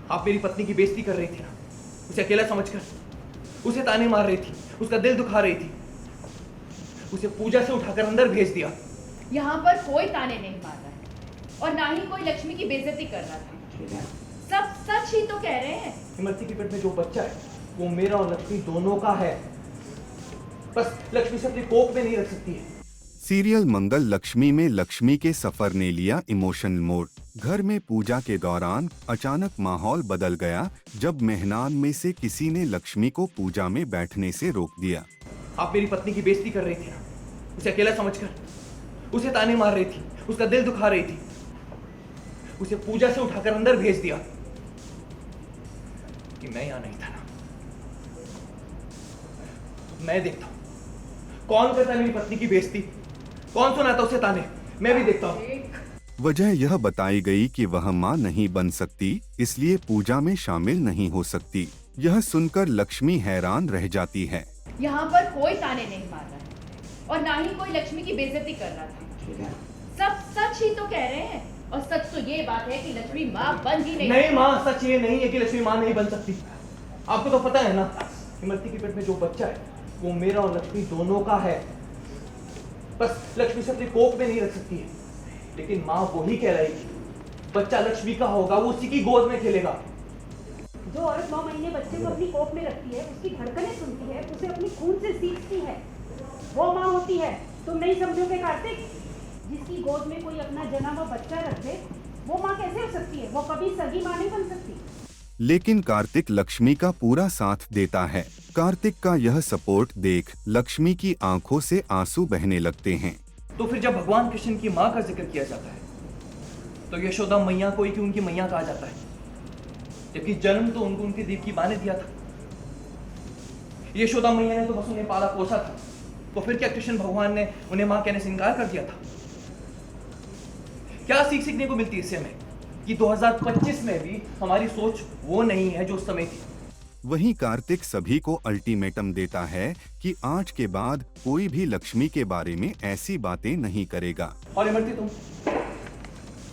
आप मेरी पत्नी की बेइज्जती कर रही थी ना, उसे अकेला समझकर उसे ताने मार रही थी, उसका दिल दुखा रही थी, उसे पूजा से उठाकर अंदर भेज दिया। यहाँ पर कोई ताने नहीं मार रहा है और ना ही कोई लक्ष्मी की बेइज्जती कर रहा था। सब सच ही तो कह रहे हैं। इमरती के पेट में जो बच्चा है वो मेरा और लक्ष्मी दोनों का है। बस लक्ष्मी से अपनी कोख में नहीं रख सकती है। सीरियल मंगल लक्ष्मी में लक्ष्मी के सफर ने लिया इमोशनल मोड। घर में पूजा के दौरान अचानक माहौल बदल गया जब मेहमान में से किसी ने लक्ष्मी को पूजा में बैठने से रोक दिया। आप मेरी पत्नी की बेइज्जती कर रही थी ना, उसे अकेला समझकर उसे ताने मार रही थी, उसका दिल दुखा रही थी, उसे पूजा से उठाकर अंदर भेज दिया कि मैं यहां नहीं था ना। मैं देखता हूं कौन करता है मेरी पत्नी की बेइज्जती, कौन सुनाता उसे ताने, मैं भी देखता हूं। वजह यह बताई गई कि वह मां नहीं बन सकती, इसलिए पूजा में शामिल नहीं हो सकती। यह सुनकर लक्ष्मी हैरान रह जाती है। यहाँ पर कोई ताने नहीं मार रहा है और ना ही कोई लक्ष्मी की बेइज्जती कर रहा था। सब सच ही तो कह रहे हैं और सच तो ये बात है कि लक्ष्मी माँ बन ही नहीं माँ, सच ये नहीं है कि लक्ष्मी माँ नहीं बन सकती। आपको तो पता है ना, इमरती के पेट में जो बच्चा है वो मेरा और लक्ष्मी दोनों का है। बस लक्ष्मी से अपनी कोख में नहीं रख सकती है, लेकिन माँ वही कहलाएगी। बच्चा लक्ष्मी का होगा, वो उसी की गोद में खेलेगा। जो औरत 9 महीने बच्चे को अपनी कोख में रखती है, उसकी धड़कनें सुनती है, उसे अपनी खून से सीखती है, वो माँ होती है। तुम नहीं समझोगे कार्तिक? जिसकी गोद में कोई अपना जना हुआ बच्चा रख दे, वो माँ कैसे हो सकती है? वो कभी सगी माँ नहीं बन सकती। लेकिन कार्तिक लक्ष्मी का पूरा साथ देता है। कार्तिक का यह सपोर्ट देख लक्ष्मी की आंखों से आंसू बहने लगते हैं। तो फिर जब भगवान कृष्ण की माँ का जिक्र किया जाता है तो यशोदा मैया को ही क्यों उनकी मैया कहा जाता है, जबकि जन्म तो उनको उनकी देव की माँ ने दिया था। यशोदा मैया ने तो बस उन्हें पाला पोसा था, तो फिर क्या कृष्ण भगवान ने उन्हें माँ कहने से इनकार कर दिया था? क्या सीख सीखने को मिलती है इससे हमें कि 2025 में भी हमारी सोच वो नहीं है जो उस समय थी। वहीं कार्तिक सभी को अल्टीमेटम देता है कि आज के बाद कोई भी लक्ष्मी के बारे में ऐसी बातें नहीं करेगा। और इमरती,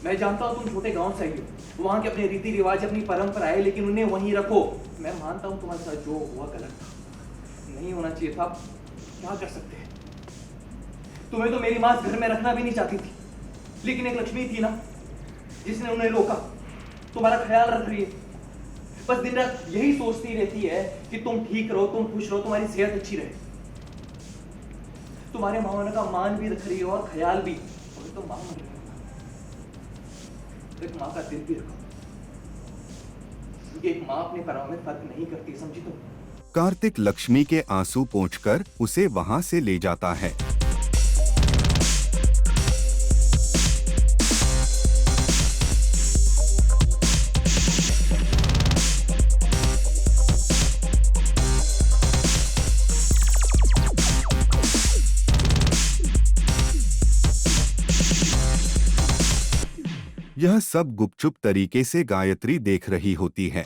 मैं जानता हूँ तुम छोटे गांव से आई हो, वहाँ के अपने रीति रिवाज, अपनी परंपरा है, लेकिन उन्हें वहीं रखो। मैं मानता हूँ तुम्हारे साथ जो हुआ गलत था, नहीं होना चाहिए था। क्या कर सकते हैं? तुम्हें तो मेरी माँ घर में रखना भी नहीं चाहती थी, लेकिन एक लक्ष्मी थी ना जिसने उन्हें रोका। तुम्हारा ख्याल रख रही है, बस दिन रात यही सोचती रहती है कि तुम ठीक रहो, तुम खुश रहो, तुम्हारी सेहत अच्छी रहे। तुम्हारे माँ का मान भी रख रही है और ख्याल भी। और तो माँ मन एक माँ का दिल भी रखो, क्योंकि एक माँ अपने पराव में फर्क नहीं करती, समझी तुम? कार्तिक लक्ष्मी के आंसू पोंछकर उसे वहां से ले जाता है। यह सब गुपचुप तरीके से गायत्री देख रही होती है।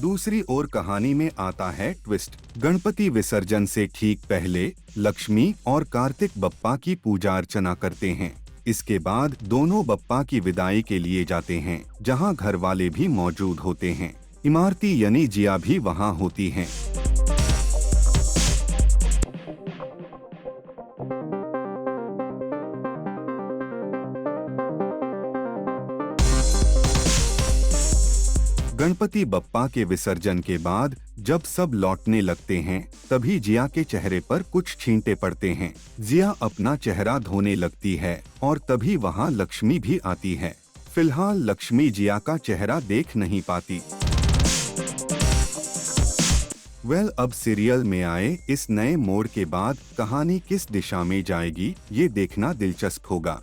दूसरी ओर कहानी में आता है ट्विस्ट। गणपति विसर्जन से ठीक पहले लक्ष्मी और कार्तिक बप्पा की पूजा अर्चना करते हैं। इसके बाद दोनों बप्पा की विदाई के लिए जाते हैं, जहां घर वाले भी मौजूद होते हैं। इमरती यानी जिया भी वहां होती हैं। गणपति बप्पा के विसर्जन के बाद जब सब लौटने लगते हैं, तभी जिया के चेहरे पर कुछ छींटे पड़ते हैं। जिया अपना चेहरा धोने लगती है और तभी वहां लक्ष्मी भी आती है। फिलहाल लक्ष्मी जिया का चेहरा देख नहीं पाती। अब सीरियल में आए इस नए मोड़ के बाद कहानी किस दिशा में जाएगी, ये देखना दिलचस्प होगा।